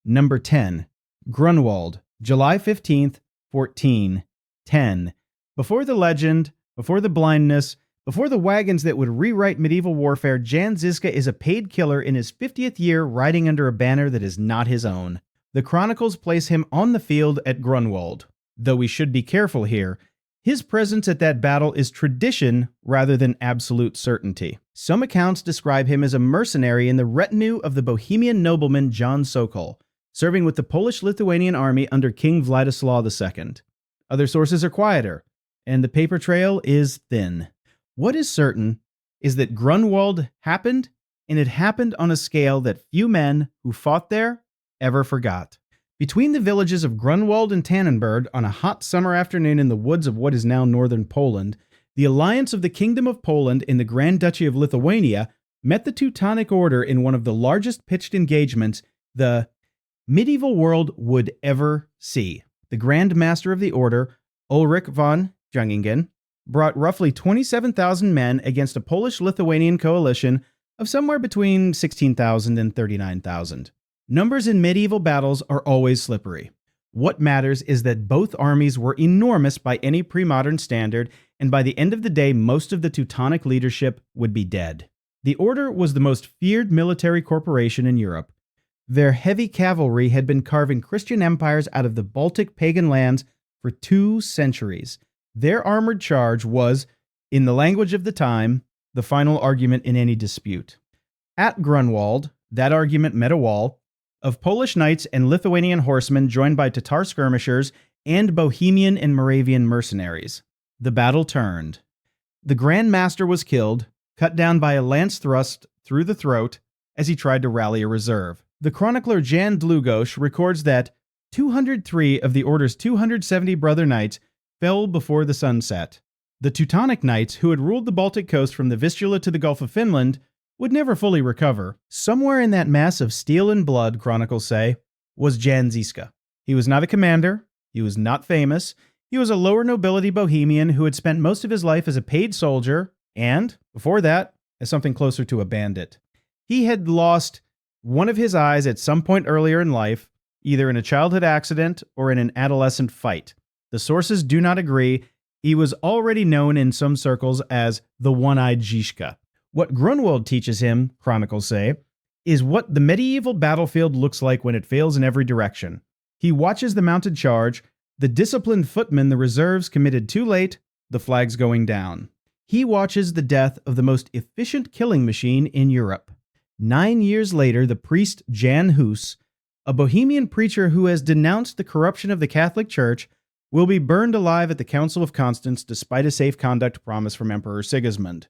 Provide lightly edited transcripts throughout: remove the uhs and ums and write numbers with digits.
Number 10. Grunwald, July 15th, 1410. Before the legend, before the blindness, before the wagons that would rewrite medieval warfare, Jan Zizka is a paid killer in his 50th year riding under a banner that is not his own. The chronicles place him on the field at Grunwald. Though we should be careful here, his presence at that battle is tradition rather than absolute certainty. Some accounts describe him as a mercenary in the retinue of the Bohemian nobleman John Sokol, serving with the Polish-Lithuanian army under King Vladislav II. Other sources are quieter, and the paper trail is thin. What is certain is that Grunwald happened, and it happened on a scale that few men who fought there ever forgot. Between the villages of Grunwald and Tannenberg on a hot summer afternoon in the woods of what is now northern Poland, the alliance of the Kingdom of Poland and the Grand Duchy of Lithuania met the Teutonic Order in one of the largest pitched engagements the medieval world would ever see. The Grand Master of the Order, Ulrich von Jungingen, brought roughly 27,000 men against a Polish-Lithuanian coalition of somewhere between 16,000 and 39,000. Numbers in medieval battles are always slippery. What matters is that both armies were enormous by any pre-modern standard, and by the end of the day, most of the Teutonic leadership would be dead. The Order was the most feared military corporation in Europe. Their heavy cavalry had been carving Christian empires out of the Baltic pagan lands for 2 centuries. Their armored charge was, in the language of the time, the final argument in any dispute. At Grunwald, that argument met a wall of Polish knights and Lithuanian horsemen joined by Tatar skirmishers and Bohemian and Moravian mercenaries. The battle turned. The Grand Master was killed, cut down by a lance thrust through the throat as he tried to rally a reserve. The chronicler Jan Długosz records that 203 of the Order's 270 brother knights fell before the sun set. The Teutonic knights, who had ruled the Baltic coast from the Vistula to the Gulf of Finland, would never fully recover. Somewhere in that mass of steel and blood, chronicles say, was Jan Zizka. He was not a commander, he was not famous, he was a lower nobility Bohemian who had spent most of his life as a paid soldier, and, before that, as something closer to a bandit. He had lost one of his eyes at some point earlier in life, either in a childhood accident or in an adolescent fight. The sources do not agree. He was already known in some circles as the one-eyed Žižka. What Grunwald teaches him, chronicles say, is what the medieval battlefield looks like when it fails in every direction. He watches the mounted charge, the disciplined footmen the reserves committed too late, the flags going down. He watches the death of the most efficient killing machine in Europe. 9 years later, the priest Jan Hus, a Bohemian preacher who has denounced the corruption of the Catholic Church, will be burned alive at the Council of Constance despite a safe conduct promise from Emperor Sigismund.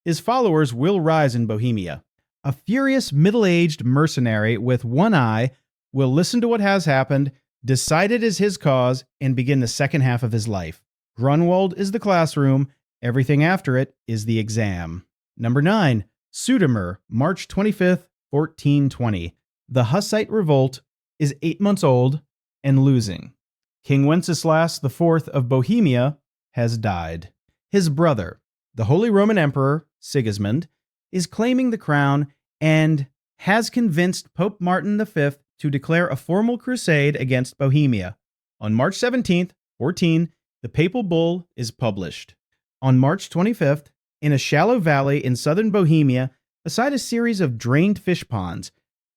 His followers will rise in Bohemia. A furious middle-aged mercenary with one eye will listen to what has happened, decide it is his cause, and begin the second half of his life. Grunwald is the classroom. Everything after it is the exam. Number 9. Sudoměř, March 25th, 1420. The Hussite revolt is 8 months old and losing. King Wenceslas IV of Bohemia has died. His brother, the Holy Roman Emperor, Sigismund, is claiming the crown and has convinced Pope Martin V to declare a formal crusade against Bohemia. On March 17th, 14, the papal bull is published. On March 25th, in a shallow valley in southern Bohemia, beside a series of drained fish ponds,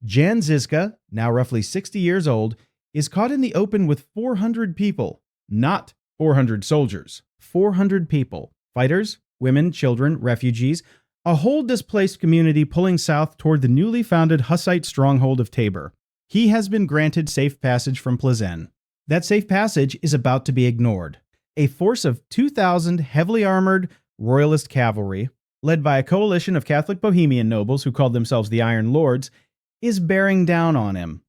Jan Zizka, now roughly 60 years old, is caught in the open with 400 people. Not 400 soldiers. 400 people. Fighters, women, children, refugees, a whole displaced community pulling south toward the newly founded Hussite stronghold of Tabor. He has been granted safe passage from Plzeň. That safe passage is about to be ignored. A force of 2,000 heavily armored royalist cavalry, led by a coalition of Catholic Bohemian nobles who called themselves the Iron Lords, is bearing down on him.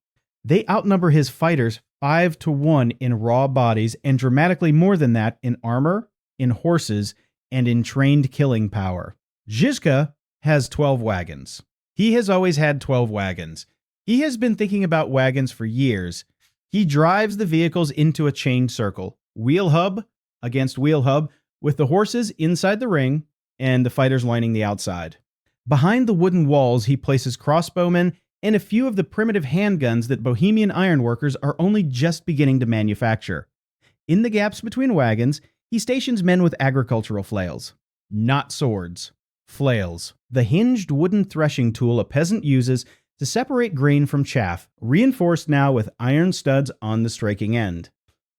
They outnumber his fighters 5-1 in raw bodies and dramatically more than that in armor, in horses, and in trained killing power. Žižka has 12 wagons. He has always had 12 wagons. He has been thinking about wagons for years. He drives the vehicles into a chained circle, wheel hub against wheel hub, with the horses inside the ring and the fighters lining the outside. Behind the wooden walls, he places crossbowmen and a few of the primitive handguns that Bohemian ironworkers are only just beginning to manufacture. In the gaps between wagons, he stations men with agricultural flails. Not swords. Flails. The hinged wooden threshing tool a peasant uses to separate grain from chaff, reinforced now with iron studs on the striking end.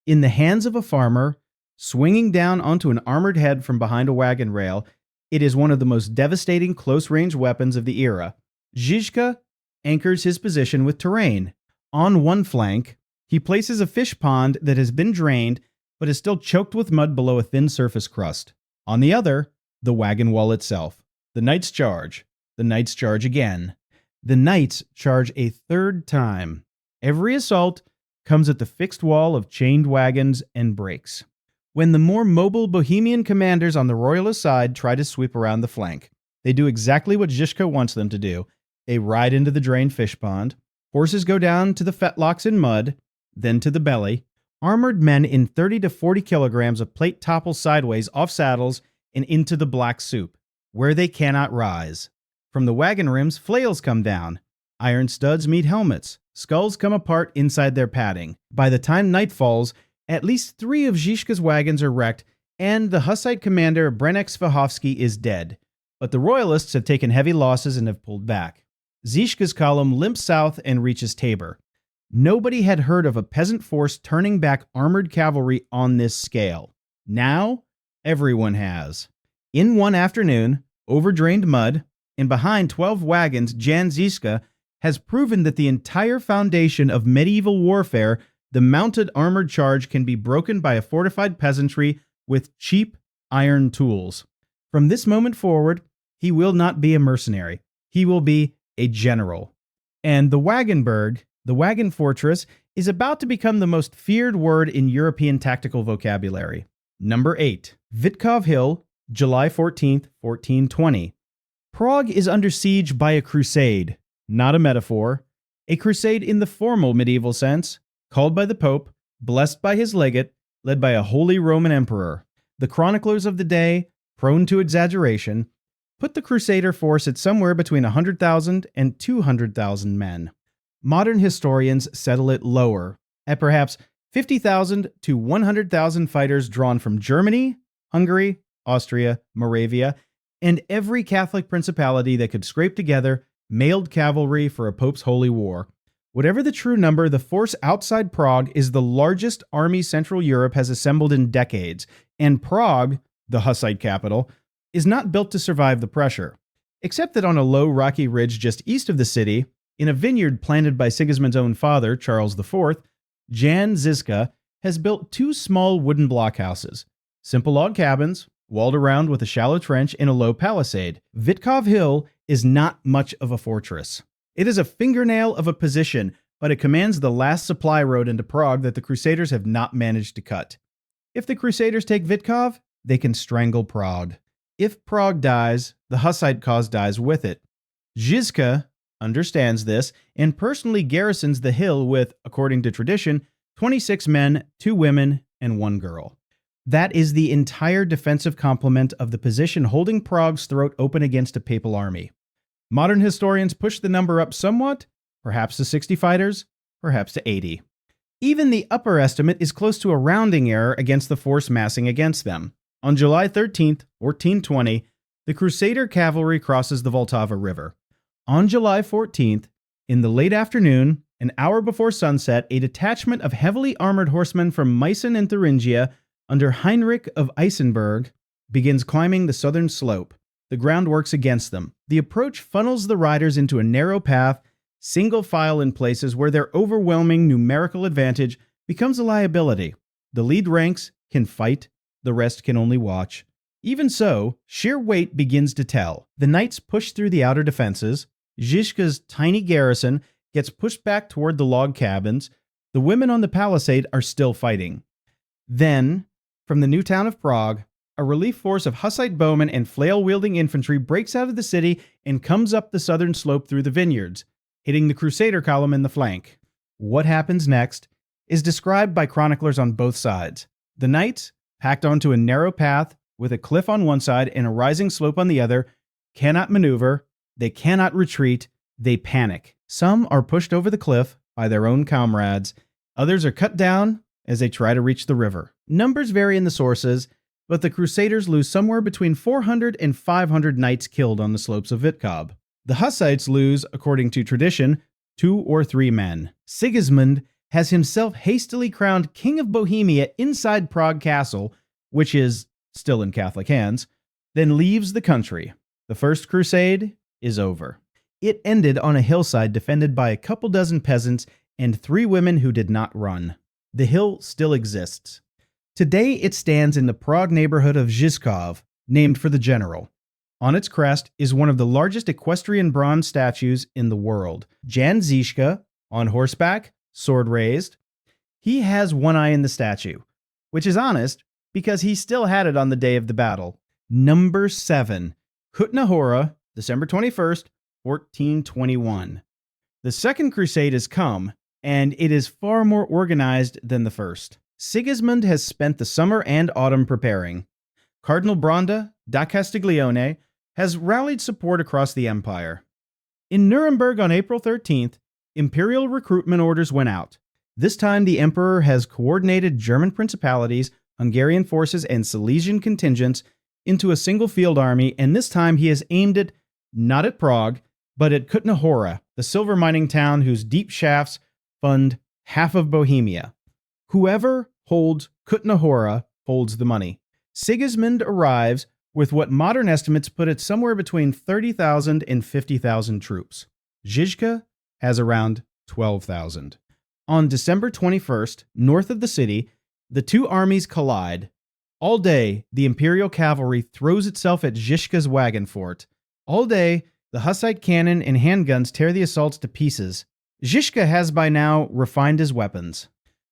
In the hands of a farmer, swinging down onto an armored head from behind a wagon rail, it is one of the most devastating close-range weapons of the era. Žižka anchors his position with terrain. On one flank, he places a fish pond that has been drained but is still choked with mud below a thin surface crust. On the other, the wagon wall itself. The knights charge. The knights charge again. The knights charge a third time. Every assault comes at the fixed wall of chained wagons and breaks. When the more mobile Bohemian commanders on the royalist side try to sweep around the flank, they do exactly what Žižka wants them to do. They ride into the drained fish pond. Horses go down to the fetlocks in mud, then to the belly. Armored men in 30 to 40 kilograms of plate topple sideways off saddles and into the black soup, where they cannot rise. From the wagon rims, flails come down. Iron studs meet helmets. Skulls come apart inside their padding. By the time night falls, at least 3 of Žižka's wagons are wrecked, and the Hussite commander Brenek is dead. But the royalists have taken heavy losses and have pulled back. Žižka's column limps south and reaches Tabor. Nobody had heard of a peasant force turning back armored cavalry on this scale. Now, everyone has. In one afternoon, over drained mud, and behind 12 wagons, Jan Zizka has proven that the entire foundation of medieval warfare, the mounted armored charge, can be broken by a fortified peasantry with cheap iron tools. From this moment forward, he will not be a mercenary. He will be a general. And the Wagenburg, the wagon fortress, is about to become the most feared word in European tactical vocabulary. Number 8. Vítkov Hill, July 14th, 1420. Prague is under siege by a crusade, not a metaphor. A crusade in the formal medieval sense, called by the Pope, blessed by his legate, led by a holy Roman emperor. The chroniclers of the day, prone to exaggeration, put the crusader force at somewhere between 100,000 and 200,000 men. Modern historians settle it lower, at perhaps 50,000 to 100,000 fighters drawn from Germany, Hungary, Austria, Moravia, and every Catholic principality that could scrape together mailed cavalry for a Pope's holy war. Whatever the true number, the force outside Prague is the largest army Central Europe has assembled in decades, and Prague, the Hussite capital, is not built to survive the pressure. Except that on a low rocky ridge just east of the city, in a vineyard planted by Sigismund's own father, Charles IV, Jan Zizka has built 2 small wooden blockhouses, simple log cabins, walled around with a shallow trench and a low palisade. Vítkov Hill is not much of a fortress. It is a fingernail of a position, but it commands the last supply road into Prague that the Crusaders have not managed to cut. If the Crusaders take Vítkov, they can strangle Prague. If Prague dies, the Hussite cause dies with it. Žižka understands this and personally garrisons the hill with, according to tradition, 26 men, 2 women, and 1 girl. That is the entire defensive complement of the position holding Prague's throat open against a papal army. Modern historians push the number up somewhat, perhaps to 60 fighters, perhaps to 80. Even the upper estimate is close to a rounding error against the force massing against them. On July 13th, 1420, the Crusader cavalry crosses the Vltava River. On July 14th, in the late afternoon, an hour before sunset, a detachment of heavily armored horsemen from Meissen and Thuringia under Heinrich of Eisenberg begins climbing the southern slope. The ground works against them. The approach funnels the riders into a narrow path, single file in places where their overwhelming numerical advantage becomes a liability. The lead ranks can fight, the rest can only watch. Even so, sheer weight begins to tell. The knights push through the outer defenses. Žižka's tiny garrison gets pushed back toward the log cabins. The women on the palisade are still fighting. Then, from the new town of Prague, a relief force of Hussite bowmen and flail-wielding infantry breaks out of the city and comes up the southern slope through the vineyards, hitting the Crusader column in the flank. What happens next is described by chroniclers on both sides. The knights, packed onto a narrow path with a cliff on one side and a rising slope on the other, cannot maneuver, they cannot retreat, They panic. Some are pushed over the cliff by their own comrades. Others are cut down as they try to reach the river. Numbers vary in the sources, but the Crusaders lose somewhere between 400 and 500 knights killed on the slopes of Vítkov. The Hussites lose, according to tradition, 2 or 3 men. Sigismund has himself hastily crowned King of Bohemia inside Prague Castle, which is still in Catholic hands, then leaves the country. The First Crusade is over. It ended on a hillside defended by a couple dozen peasants and 3 women who did not run. The hill still exists. Today it stands in the Prague neighborhood of Žižkov, named for the general. On its crest is one of the largest equestrian bronze statues in the world. Jan Žižka, on horseback, sword raised. He has one eye in the statue, which is honest because he still had it on the day of the battle. Number 7. Kutná Hora, December 21st, 1421. The Second Crusade has come, and it is far more organized than the first. Sigismund has spent the summer and autumn preparing. Cardinal Bronda da Castiglione has rallied support across the empire. In Nuremberg on April 13th, imperial recruitment orders went out. This time the emperor has coordinated German principalities, Hungarian forces, and Silesian contingents into a single field army, and this time he has aimed it not at Prague, but at Kutná Hora, the silver mining town whose deep shafts fund half of Bohemia. Whoever holds Kutná Hora holds the money. Sigismund arrives with what modern estimates put it somewhere between 30,000 and 50,000 troops. Žižka has around 12,000. On December 21st, north of the city, the 2 armies collide. All day, the imperial cavalry throws itself at Žižka's wagon fort. All day, the Hussite cannon and handguns tear the assaults to pieces. Žižka has by now refined his weapons.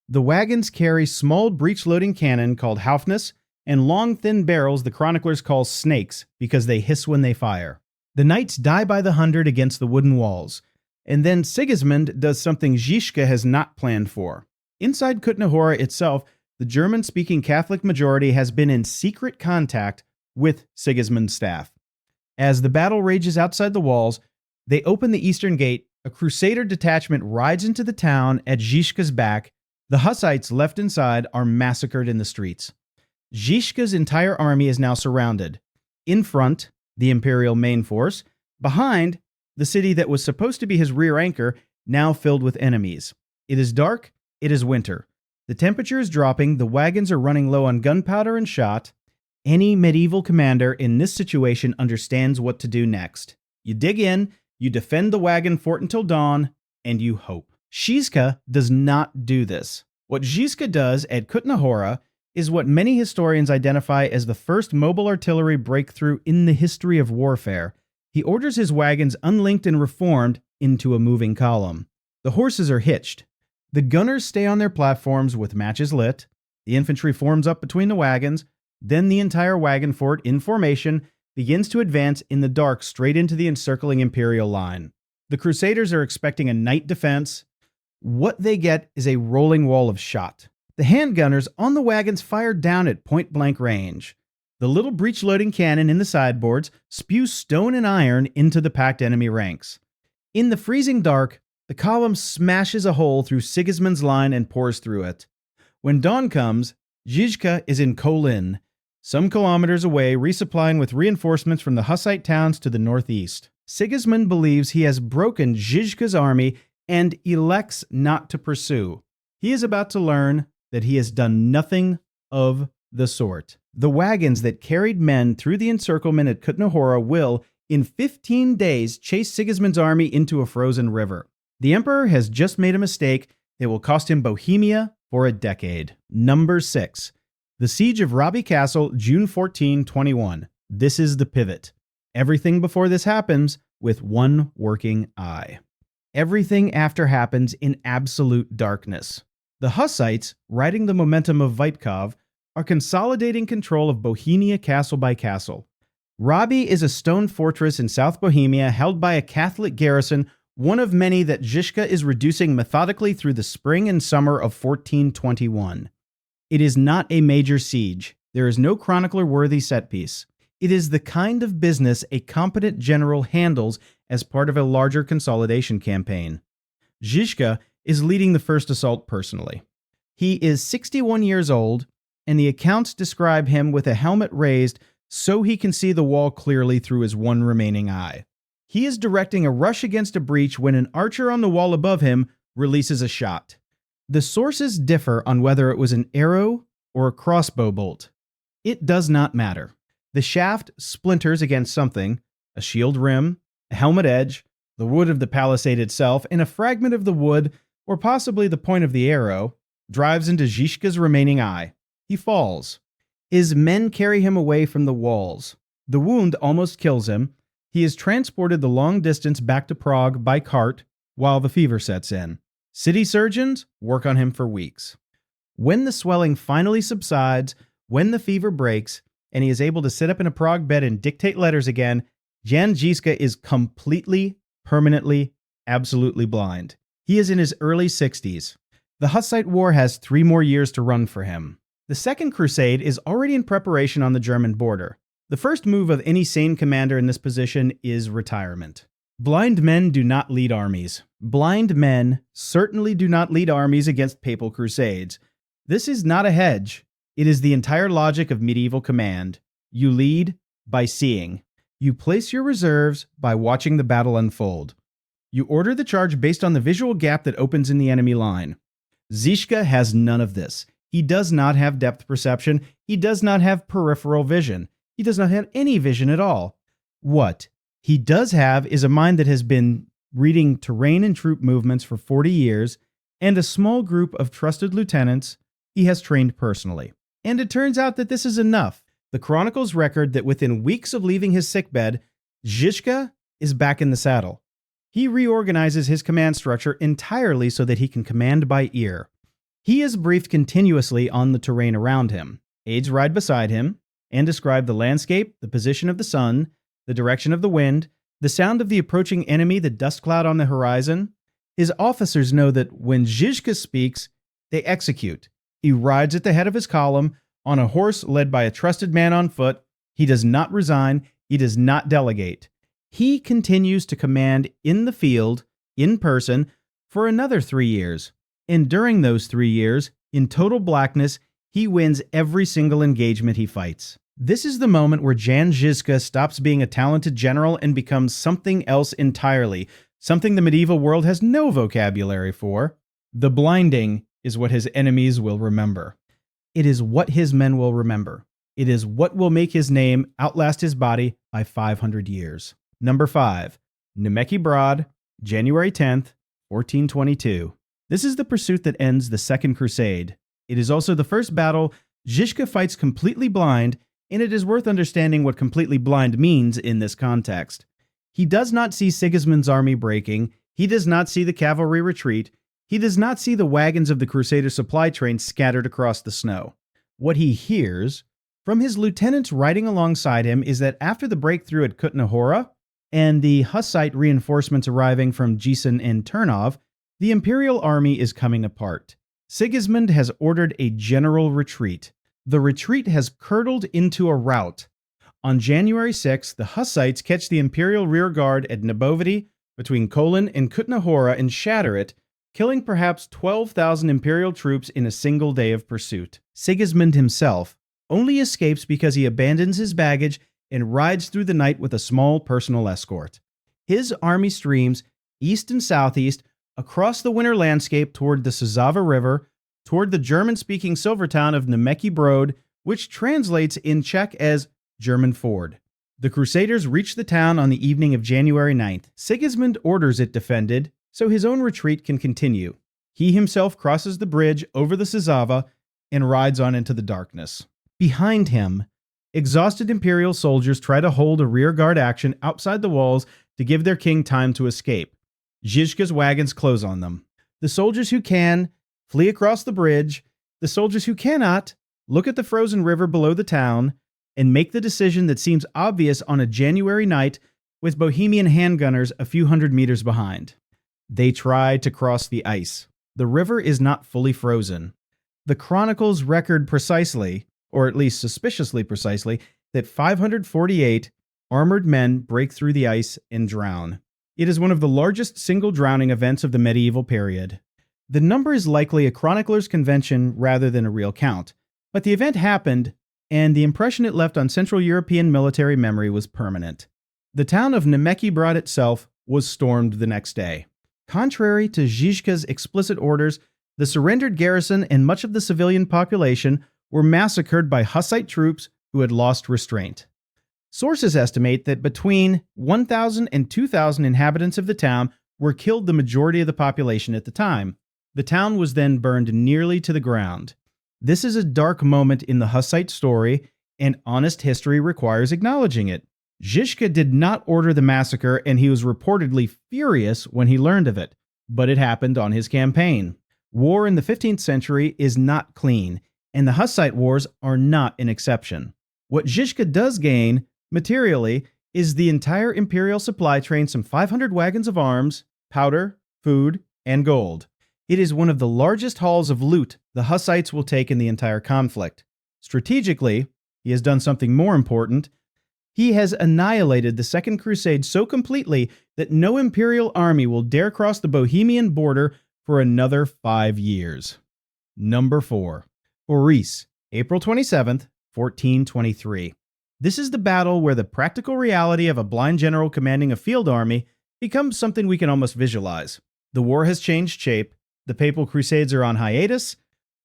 The wagons carry small breech-loading cannon called Haufnis and long, thin barrels the chroniclers call snakes because they hiss when they fire. The knights die by the hundred against the wooden walls, and then Sigismund does something Žižka has not planned for. Inside Kutná Hora itself, the German-speaking Catholic majority has been in secret contact with Sigismund's staff. As the battle rages outside the walls, they open the eastern gate. A Crusader detachment rides into the town at Žižka's back. The Hussites left inside are massacred in the streets. Žižka's entire army is now surrounded. In front, the imperial main force. Behind, the city that was supposed to be his rear anchor, now filled with enemies. It is dark. It is winter. The temperature is dropping. The wagons are running low on gunpowder and shot. Any medieval commander in this situation understands what to do next. You dig in, you defend the wagon fort until dawn, and you hope. Žižka does not do this. What Žižka does at Kutná Hora is what many historians identify as the first mobile artillery breakthrough in the history of warfare. He orders his wagons unlinked and reformed into a moving column. The horses are hitched. The gunners stay on their platforms with matches lit. The infantry forms up between the wagons. Then the entire wagon fort, in formation, begins to advance in the dark straight into the encircling imperial line. The Crusaders are expecting a night defense. What they get is a rolling wall of shot. The handgunners on the wagons fire down at point-blank range. The little breech-loading cannon in the sideboards spews stone and iron into the packed enemy ranks. In the freezing dark, the column smashes a hole through Sigismund's line and pours through it. When dawn comes, Žižka is in Kolin, some kilometers away, resupplying with reinforcements from the Hussite towns to the northeast. Sigismund believes he has broken Žižka's army and elects not to pursue. He is about to learn that he has done nothing of the sort. The wagons that carried men through the encirclement at Kutná Hora will, in 15 days, chase Sigismund's army into a frozen river. The emperor has just made a mistake that will cost him Bohemia for a decade. Number 6. The Siege of Rabí Castle, June 1421. This is the pivot. Everything before this happens with one working eye. Everything after happens in absolute darkness. The Hussites, riding the momentum of Vítkov, are consolidating control of Bohemia castle by castle. Rabí is a stone fortress in South Bohemia held by a Catholic garrison, one of many that Žižka is reducing methodically through the spring and summer of 1421. It is not a major siege. There is no chronicler-worthy set piece. It is the kind of business a competent general handles as part of a larger consolidation campaign. Žižka is leading the first assault personally. He is 61 years old, and the accounts describe him with a helmet raised so he can see the wall clearly through his one remaining eye. He is directing a rush against a breach when an archer on the wall above him releases a shot. The sources differ on whether it was an arrow or a crossbow bolt. It does not matter. The shaft splinters against something, a shield rim, a helmet edge, the wood of the palisade itself, and a fragment of the wood, or possibly the point of the arrow, drives into Žižka's remaining eye. He falls. His men carry him away from the walls. The wound almost kills him. He is transported the long distance back to Prague by cart while the fever sets in. City surgeons work on him for weeks. When the swelling finally subsides, when the fever breaks, and he is able to sit up in a Prague bed and dictate letters again, Jan Žižka is completely, permanently, absolutely blind. He is in his early 60s. The Hussite War has 3 more years to run for him. The Second Crusade is already in preparation on the German border. The first move of any sane commander in this position is retirement. Blind men do not lead armies. Blind men certainly do not lead armies against papal crusades. This is not a hedge. It is the entire logic of medieval command. You lead by seeing. You place your reserves by watching the battle unfold. You order the charge based on the visual gap that opens in the enemy line. Žižka has none of this. He does not have depth perception. He does not have peripheral vision. He does not have any vision at all. What he does have is a mind that has been reading terrain and troop movements for 40 years, and a small group of trusted lieutenants he has trained personally. And it turns out that this is enough. The chronicles record that within weeks of leaving his sickbed, Žižka is back in the saddle. He reorganizes his command structure entirely so that he can command by ear. He is briefed continuously on the terrain around him. Aides ride beside him and describe the landscape, the position of the sun, the direction of the wind, the sound of the approaching enemy, the dust cloud on the horizon. His officers know that when Žižka speaks, they execute. He rides at the head of his column on a horse led by a trusted man on foot. He does not resign. He does not delegate. He continues to command in the field, in person, for another 3 years. And during those 3 years, in total blackness, he wins every single engagement he fights. This is the moment where Jan Žižka stops being a talented general and becomes something else entirely, something the medieval world has no vocabulary for. The blinding is what his enemies will remember. It is what his men will remember. It is what will make his name outlast his body by 500 years. Number 5. Německý Broad, January 10th, 1422. This is the pursuit that ends the Second Crusade. It is also the first battle Žižka fights completely blind, and it is worth understanding what completely blind means in this context. He does not see Sigismund's army breaking. He does not see the cavalry retreat. He does not see the wagons of the Crusader supply train scattered across the snow. What he hears from his lieutenants riding alongside him is that after the breakthrough at Kutná Hora and the Hussite reinforcements arriving from Gießen and Turnov, the imperial army is coming apart. Sigismund has ordered a general retreat. The retreat has curdled into a rout. On January 6th, the Hussites catch the imperial rearguard at Nebovity between Kolin and Kutná Hora and shatter it, killing perhaps 12,000 imperial troops in a single day of pursuit. Sigismund himself only escapes because he abandons his baggage and rides through the night with a small personal escort. His army streams east and southeast across the winter landscape toward the Sazava River, toward the German-speaking silver town of Německý Brod, which translates in Czech as German Ford. The Crusaders reach the town on the evening of January 9th. Sigismund orders it defended, so his own retreat can continue. He himself crosses the bridge over the Sazava and rides on into the darkness. Behind him, exhausted imperial soldiers try to hold a rearguard action outside the walls to give their king time to escape. Žižka's wagons close on them. The soldiers who can flee across the bridge. The soldiers who cannot look at the frozen river below the town and make the decision that seems obvious on a January night with Bohemian handgunners a few hundred meters behind. They try to cross the ice. The river is not fully frozen. The chronicles record precisely, or at least suspiciously precisely, that 548 armored men break through the ice and drown. It is one of the largest single drowning events of the medieval period. The number is likely a chronicler's convention rather than a real count, but the event happened, and the impression it left on Central European military memory was permanent. The town of Německý itself was stormed the next day. Contrary to Žižka's explicit orders, the surrendered garrison and much of the civilian population were massacred by Hussite troops who had lost restraint. Sources estimate that between 1,000 and 2,000 inhabitants of the town were killed, the majority of the population at the time. The town was then burned nearly to the ground. This is a dark moment in the Hussite story, and honest history requires acknowledging it. Žižka did not order the massacre, and he was reportedly furious when he learned of it, but it happened on his campaign. War in the 15th century is not clean, and the Hussite wars are not an exception. What Žižka does gain, materially, is the entire imperial supply train, some 500 wagons of arms, powder, food, and gold. It is one of the largest hauls of loot the Hussites will take in the entire conflict. Strategically, he has done something more important. He has annihilated the Second Crusade so completely that no imperial army will dare cross the Bohemian border for another 5 years. Number 4. Hořice, April 27th, 1423. This is the battle where the practical reality of a blind general commanding a field army becomes something we can almost visualize. The war has changed shape. The papal crusades are on hiatus.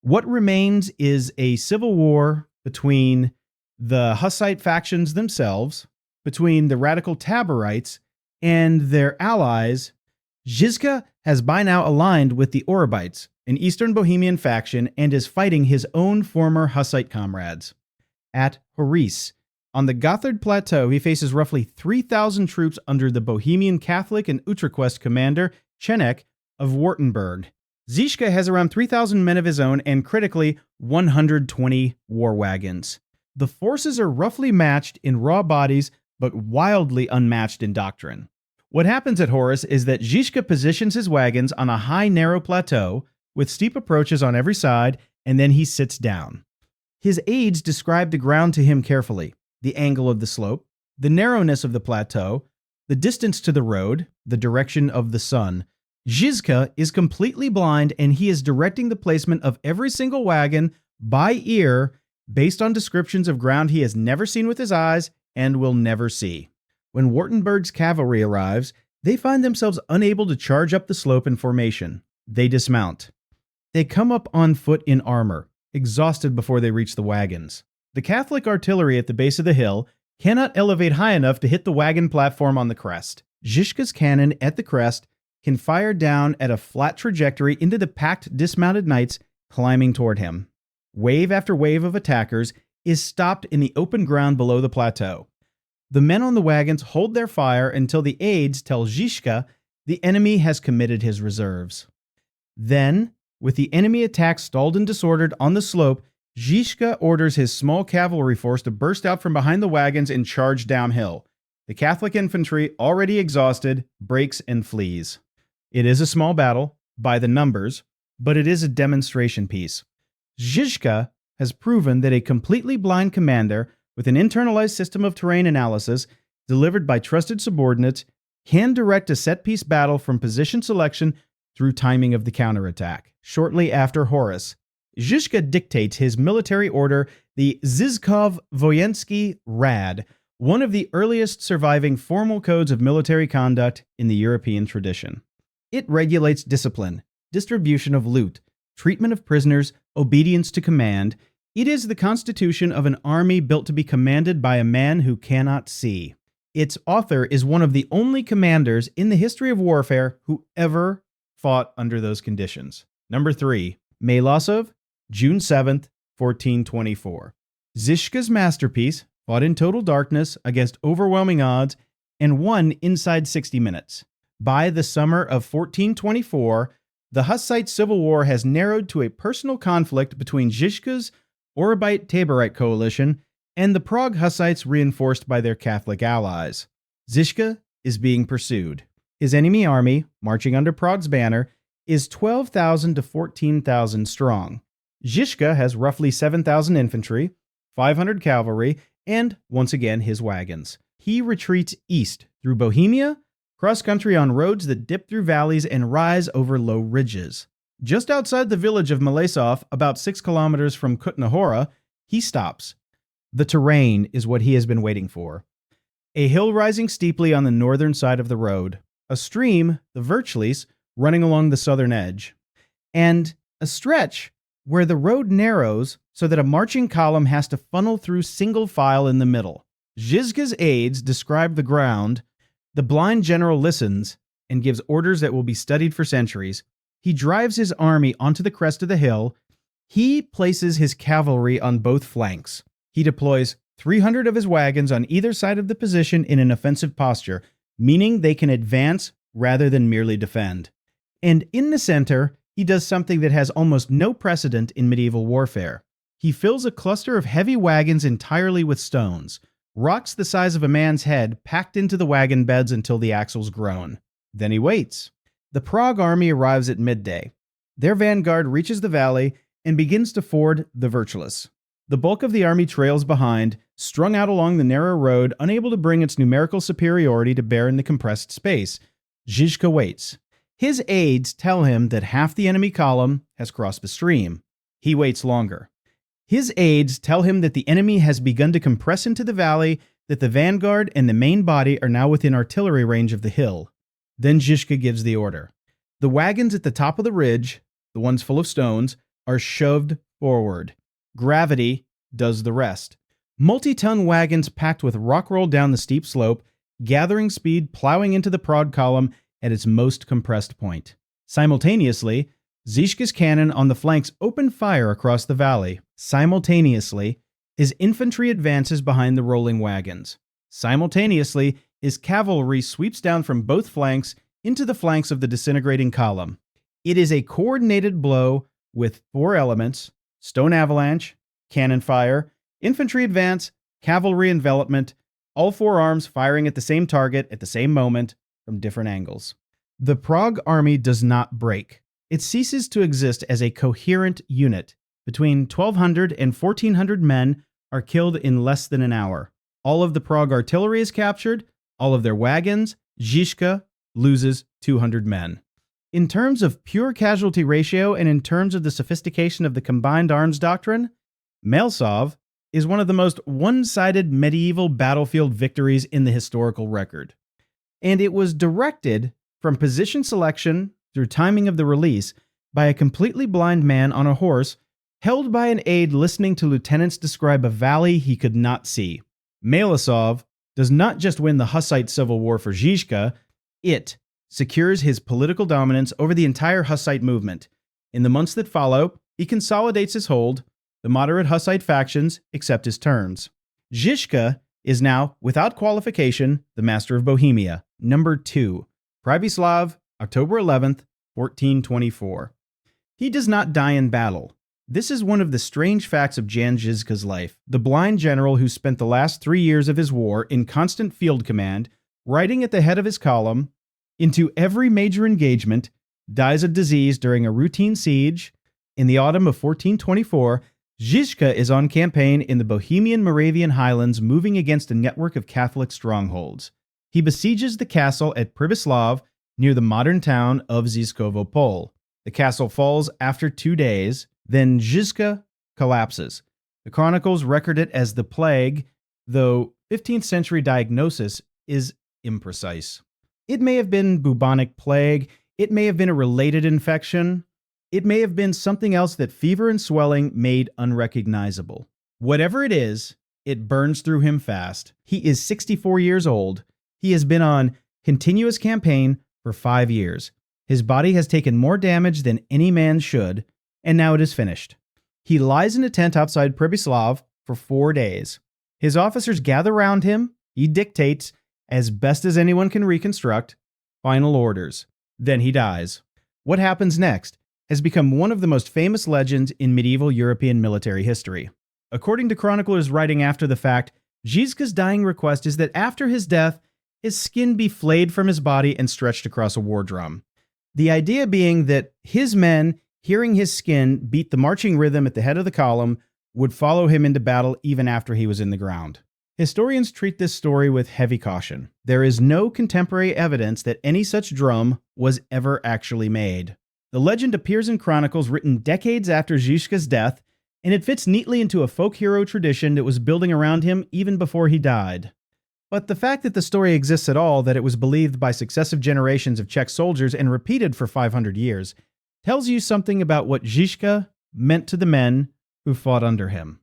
What remains is a civil war between the Hussite factions themselves, between the radical Taborites and their allies. Zizka has by now aligned with the Orobites, an Eastern Bohemian faction, and is fighting his own former Hussite comrades. At Hořice, on the Gotthard Plateau, he faces roughly 3,000 troops under the Bohemian Catholic and Utrecht commander Čenek of Württemberg. Žižka has around 3,000 men of his own and, critically, 120 war wagons. The forces are roughly matched in raw bodies, but wildly unmatched in doctrine. What happens at Hořice is that Žižka positions his wagons on a high, narrow plateau with steep approaches on every side, and then he sits down. His aides describe the ground to him carefully: the angle of the slope, the narrowness of the plateau, the distance to the road, the direction of the sun. Žižka is completely blind, and he is directing the placement of every single wagon by ear based on descriptions of ground he has never seen with his eyes and will never see. When Württemberg's cavalry arrives, they find themselves unable to charge up the slope in formation. They dismount. They come up on foot in armor, exhausted before they reach the wagons. The Catholic artillery at the base of the hill cannot elevate high enough to hit the wagon platform on the crest. Žižka's cannon at the crest can fire down at a flat trajectory into the packed, dismounted knights climbing toward him. Wave after wave of attackers is stopped in the open ground below the plateau. The men on the wagons hold their fire until the aides tell Žižka the enemy has committed his reserves. Then, with the enemy attack stalled and disordered on the slope, Žižka orders his small cavalry force to burst out from behind the wagons and charge downhill. The Catholic infantry, already exhausted, breaks and flees. It is a small battle, by the numbers, but it is a demonstration piece. Žižka has proven that a completely blind commander with an internalized system of terrain analysis delivered by trusted subordinates can direct a set-piece battle from position selection through timing of the counterattack. Shortly after Hořice, Žižka dictates his military order, the Zizkov Vojenský Rad, one of the earliest surviving formal codes of military conduct in the European tradition. It regulates discipline, distribution of loot, treatment of prisoners, obedience to command. It is the constitution of an army built to be commanded by a man who cannot see. Its author is one of the only commanders in the history of warfare who ever fought under those conditions. Number 3. Malešov, June 7th, 1424. Žižka's masterpiece fought in total darkness against overwhelming odds and won inside 60 minutes. By the summer of 1424, the Hussite civil war has narrowed to a personal conflict between Žižka's Orobite-Taborite coalition and the Prague Hussites reinforced by their Catholic allies. Žižka is being pursued. His enemy army, marching under Prague's banner, is 12,000 to 14,000 strong. Žižka has roughly 7,000 infantry, 500 cavalry, and, once again, his wagons. He retreats east through Bohemia, cross-country on roads that dip through valleys and rise over low ridges. Just outside the village of Malešov, about 6 kilometers from Kutná Hora, he stops. The terrain is what he has been waiting for. A hill rising steeply on the northern side of the road, a stream, the Victories, running along the southern edge, and a stretch where the road narrows so that a marching column has to funnel through single file in the middle. Zizka's aides describe the ground. The blind general listens and gives orders that will be studied for centuries. He drives his army onto the crest of the hill. He places his cavalry on both flanks. He deploys 300 of his wagons on either side of the position in an offensive posture, meaning they can advance rather than merely defend. And in the center, he does something that has almost no precedent in medieval warfare. He fills a cluster of heavy wagons entirely with stones, rocks the size of a man's head packed into the wagon beds until the axles groan. Then he waits. The Prague army arrives at midday. Their vanguard reaches the valley and begins to ford the Victories. The bulk of the army trails behind, strung out along the narrow road, unable to bring its numerical superiority to bear in the compressed space. Žižka waits. His aides tell him that half the enemy column has crossed the stream. He waits longer. His aides tell him that the enemy has begun to compress into the valley, that the vanguard and the main body are now within artillery range of the hill. Then Žižka gives the order. The wagons at the top of the ridge, the ones full of stones, are shoved forward. Gravity does the rest. Multi-ton wagons packed with rock roll down the steep slope, gathering speed, plowing into the Prague column at its most compressed point. Simultaneously, Zizka's cannon on the flanks open fire across the valley. Simultaneously, his infantry advances behind the rolling wagons. Simultaneously, his cavalry sweeps down from both flanks into the flanks of the disintegrating column. It is a coordinated blow with 4 elements: stone avalanche, cannon fire, infantry advance, cavalry envelopment, all 4 arms firing at the same target at the same moment from different angles. The Prague army does not break. It ceases to exist as a coherent unit. Between 1,200 and 1,400 men are killed in less than an hour. All of the Prague artillery is captured, all of their wagons. Žižka loses 200 men. In terms of pure casualty ratio and in terms of the sophistication of the combined arms doctrine, Malešov is one of the most one-sided medieval battlefield victories in the historical record. And it was directed from position selection through timing of the release by a completely blind man on a horse, held by an aide listening to lieutenants describe a valley he could not see. Malešov does not just win the Hussite civil war for Žižka, it secures his political dominance over the entire Hussite movement. In the months that follow, he consolidates his hold. The moderate Hussite factions accept his terms. Žižka is now, without qualification, the master of Bohemia. Number 2. Přibyslav, October 11th, 1424. He does not die in battle. This is one of the strange facts of Jan Žižka's life. The blind general who spent the last 3 years of his war in constant field command, riding at the head of his column into every major engagement, dies of disease during a routine siege. In the autumn of 1424, Žižka is on campaign in the Bohemian Moravian highlands, moving against a network of Catholic strongholds. He besieges the castle at Přibyslav near the modern town of Žižkovo. The castle falls after 2 days, then Žižka collapses. The chronicles record it as the plague, though 15th century diagnosis is imprecise. It may have been bubonic plague, it may have been a related infection, it may have been something else that fever and swelling made unrecognizable. Whatever it is, it burns through him fast. He is 64 years old. He has been on continuous campaign for 5 years. His body has taken more damage than any man should, and now it is finished. He lies in a tent outside Přibyslav for 4 days. His officers gather around him. He dictates, as best as anyone can reconstruct, final orders. Then he dies. What happens next has become one of the most famous legends in medieval European military history. According to chroniclers writing after the fact, Žižka's dying request is that after his death, his skin be flayed from his body and stretched across a war drum. The idea being that his men, hearing his skin beat the marching rhythm at the head of the column, would follow him into battle even after he was in the ground. Historians treat this story with heavy caution. There is no contemporary evidence that any such drum was ever actually made. The legend appears in chronicles written decades after Žižka's death, and it fits neatly into a folk hero tradition that was building around him even before he died. But the fact that the story exists at all, that it was believed by successive generations of Czech soldiers and repeated for 500 years, tells you something about what Žižka meant to the men who fought under him.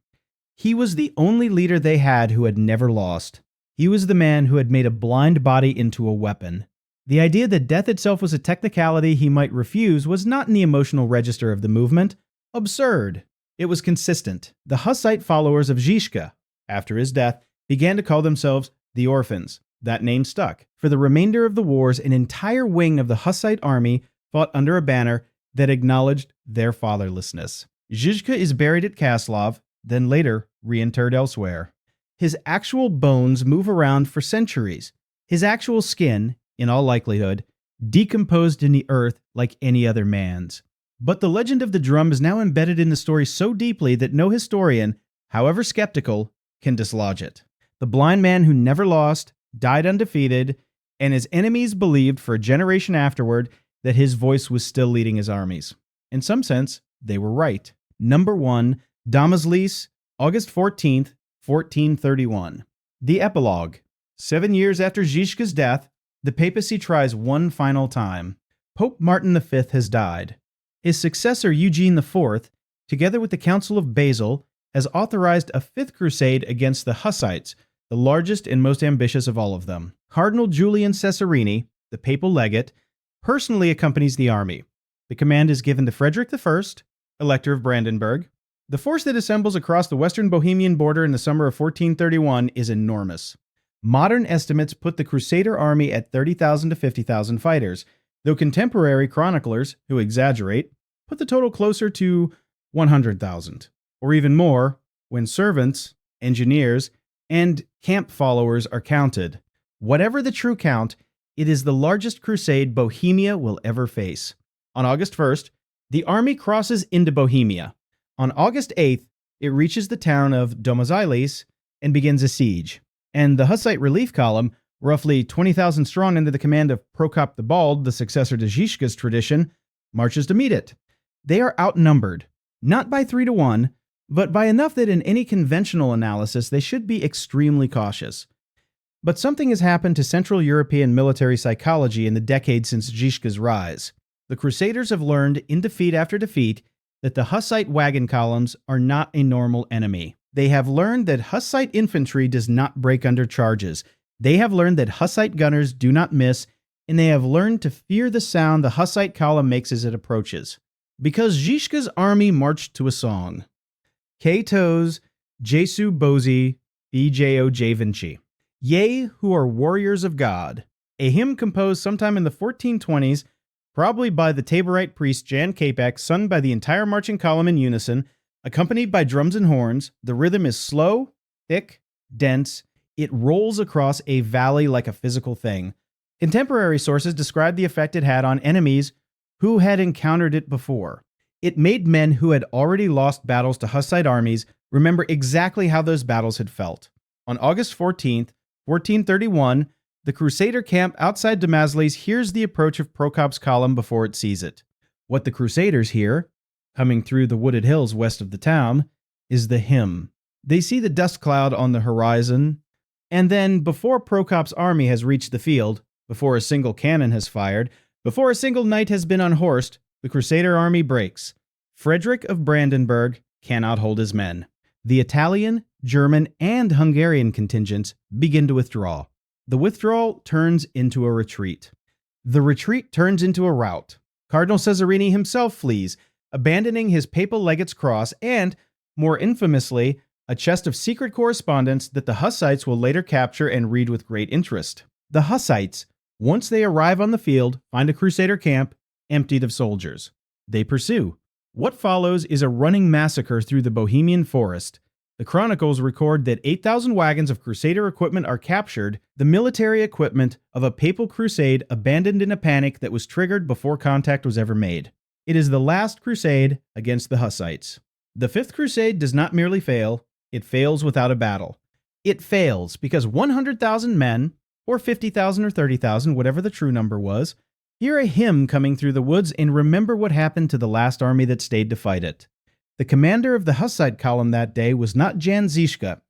He was the only leader they had who had never lost. He was the man who had made a blind body into a weapon. The idea that death itself was a technicality he might refuse was not in the emotional register of the movement. Absurd. It was consistent. The Hussite followers of Žižka, after his death, began to call themselves the Orphans. That name stuck. For the remainder of the wars, an entire wing of the Hussite army fought under a banner that acknowledged their fatherlessness. Žižka is buried at Kaslov, then later reinterred elsewhere. His actual bones move around for centuries. His actual skin, in all likelihood, decomposed in the earth like any other man's. But the legend of the drum is now embedded in the story so deeply that no historian, however skeptical, can dislodge it. The blind man who never lost, died undefeated, and his enemies believed for a generation afterward that his voice was still leading his armies. In some sense, they were right. Number 1, Domažlice, August 14th, 1431. The epilogue. 7 years after Žižka's death, the papacy tries one final time. Pope Martin V has died. His successor Eugene IV, together with the Council of Basel, has authorized a fifth crusade against the Hussites, the largest and most ambitious of all of them. Cardinal Julian Cesarini, the papal legate, personally accompanies the army. The command is given to Frederick I, Elector of Brandenburg. The force that assembles across the western Bohemian border in the summer of 1431 is enormous. Modern estimates put the Crusader army at 30,000 to 50,000 fighters, though contemporary chroniclers, who exaggerate, put the total closer to 100,000, or even more when servants, engineers, and camp followers are counted. Whatever the true count, it is the largest crusade Bohemia will ever face. On August 1st, the army crosses into Bohemia. On August 8th, it reaches the town of Domažlice and begins a siege. And the Hussite relief column, roughly 20,000 strong under the command of Prokop the Bald, the successor to Žižka's tradition, marches to meet it. They are outnumbered, not by 3 to 1, but by enough that in any conventional analysis they should be extremely cautious. But something has happened to Central European military psychology in the decades since Žižka's rise. The Crusaders have learned, in defeat after defeat, that the Hussite wagon columns are not a normal enemy. They have learned that Hussite infantry does not break under charges. They have learned that Hussite gunners do not miss, and they have learned to fear the sound the Hussite column makes as it approaches. Because Žižka's army marched to a song. K tos, Jesu Bozi, Ejo Javinci. Ye who are warriors of God. A hymn composed sometime in the 1420s, probably by the Taborite priest Jan Capek, sung by the entire marching column in unison, accompanied by drums and horns. The rhythm is slow, thick, dense. It rolls across a valley like a physical thing. Contemporary sources describe the effect it had on enemies who had encountered it before. It made men who had already lost battles to Hussite armies remember exactly how those battles had felt. On August 14th, 1431, the Crusader camp outside Domažlice hears the approach of Prokop's column before it sees it. What the Crusaders hear, coming through the wooded hills west of the town, is the hymn. They see the dust cloud on the horizon, and then, before Prokop's army has reached the field, before a single cannon has fired, before a single knight has been unhorsed, the Crusader army breaks. Frederick of Brandenburg cannot hold his men. The Italian, German, and Hungarian contingents begin to withdraw. The withdrawal turns into a retreat. The retreat turns into a rout. Cardinal Cesarini himself flees, abandoning his papal legate's cross and, more infamously, a chest of secret correspondence that the Hussites will later capture and read with great interest. The Hussites, once they arrive on the field, find a Crusader camp emptied of soldiers. They pursue. What follows is a running massacre through the Bohemian forest. The chronicles record that 8,000 wagons of Crusader equipment are captured, the military equipment of a papal crusade abandoned in a panic that was triggered before contact was ever made. It is the last crusade against the Hussites. The Fifth Crusade does not merely fail, it fails without a battle. It fails because 100,000 men, or 50,000 or 30,000, whatever the true number was, hear a hymn coming through the woods and remember what happened to the last army that stayed to fight it. The commander of the Hussite column that day was not Jan Zizka.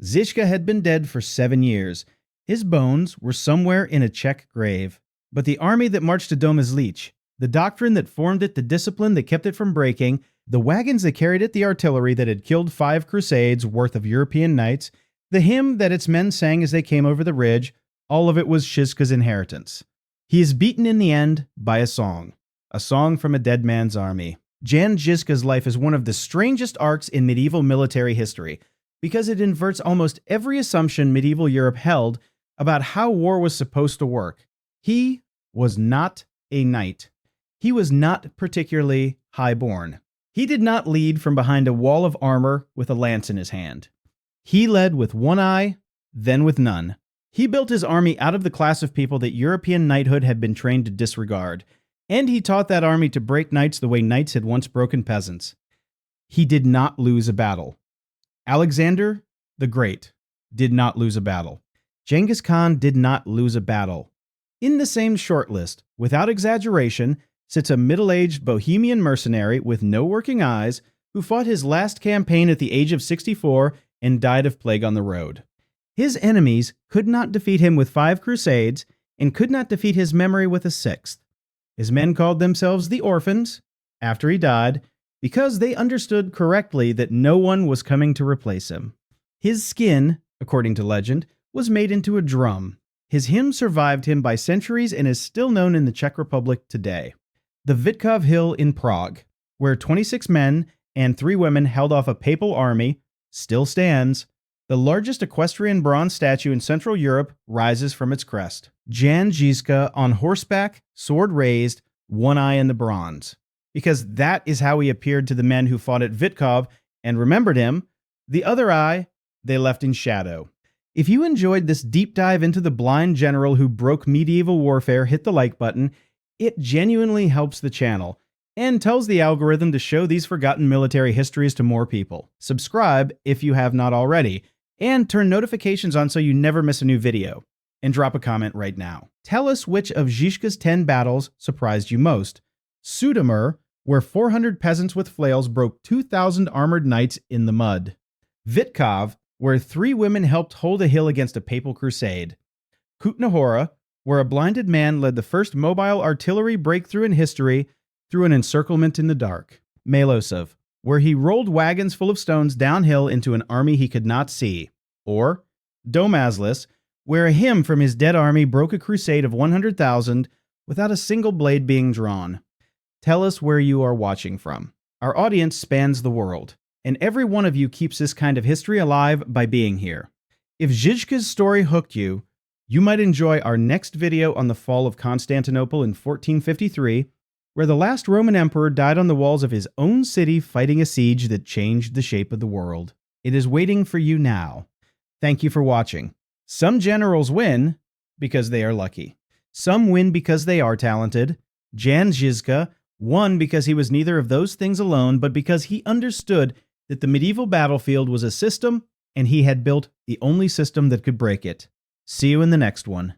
Zizka had been dead for 7 years. His bones were somewhere in a Czech grave. But the army that marched to Domažlice, the doctrine that formed it, the discipline that kept it from breaking, the wagons that carried it, the artillery that had killed 5 crusades worth of European knights, the hymn that its men sang as they came over the ridge, all of it was Zizka's inheritance. He is beaten in the end by a song from a dead man's army. Jan Zizka's life is one of the strangest arcs in medieval military history because it inverts almost every assumption medieval Europe held about how war was supposed to work. He was not a knight. He was not particularly high-born. He did not lead from behind a wall of armor with a lance in his hand. He led with one eye, then with none. He built his army out of the class of people that European knighthood had been trained to disregard, and he taught that army to break knights the way knights had once broken peasants. He did not lose a battle. Alexander the Great did not lose a battle. Genghis Khan did not lose a battle. In the same shortlist, without exaggeration, sits a middle-aged Bohemian mercenary with no working eyes who fought his last campaign at the age of 64 and died of plague on the road. His enemies could not defeat him with 5 crusades and could not defeat his memory with a 6th. His men called themselves the Orphans, after he died, because they understood correctly that no one was coming to replace him. His skin, according to legend, was made into a drum. His hymn survived him by centuries and is still known in the Czech Republic today. The Vítkov Hill in Prague, where 26 men and 3 women held off a papal army, still stands. The largest equestrian bronze statue in Central Europe rises from its crest. Jan Žižka on horseback, sword raised, one eye in the bronze. Because that is how he appeared to the men who fought at Vítkov and remembered him. The other eye they left in shadow. If you enjoyed this deep dive into the blind general who broke medieval warfare, hit the like button. It genuinely helps the channel and tells the algorithm to show these forgotten military histories to more people. Subscribe if you have not already, and turn notifications on so you never miss a new video. And drop a comment right now. Tell us which of Žižka's 10 battles surprised you most. Sudoměř, where 400 peasants with flails broke 2,000 armored knights in the mud. Vítkov, where 3 women helped hold a hill against a papal crusade. Kutná Hora, where a blinded man led the first mobile artillery breakthrough in history through an encirclement in the dark. Malešov, where he rolled wagons full of stones downhill into an army he could not see. Or Domažlice, where a hymn from his dead army broke a crusade of 100,000 without a single blade being drawn. Tell us where you are watching from. Our audience spans the world, and every one of you keeps this kind of history alive by being here. If Žižka's story hooked you, you might enjoy our next video on the fall of Constantinople in 1453, where the last Roman emperor died on the walls of his own city fighting a siege that changed the shape of the world. It is waiting for you now. Thank you for watching. Some generals win because they are lucky. Some win because they are talented. Jan Žižka won because he was neither of those things alone, but because he understood that the medieval battlefield was a system and he had built the only system that could break it. See you in the next one.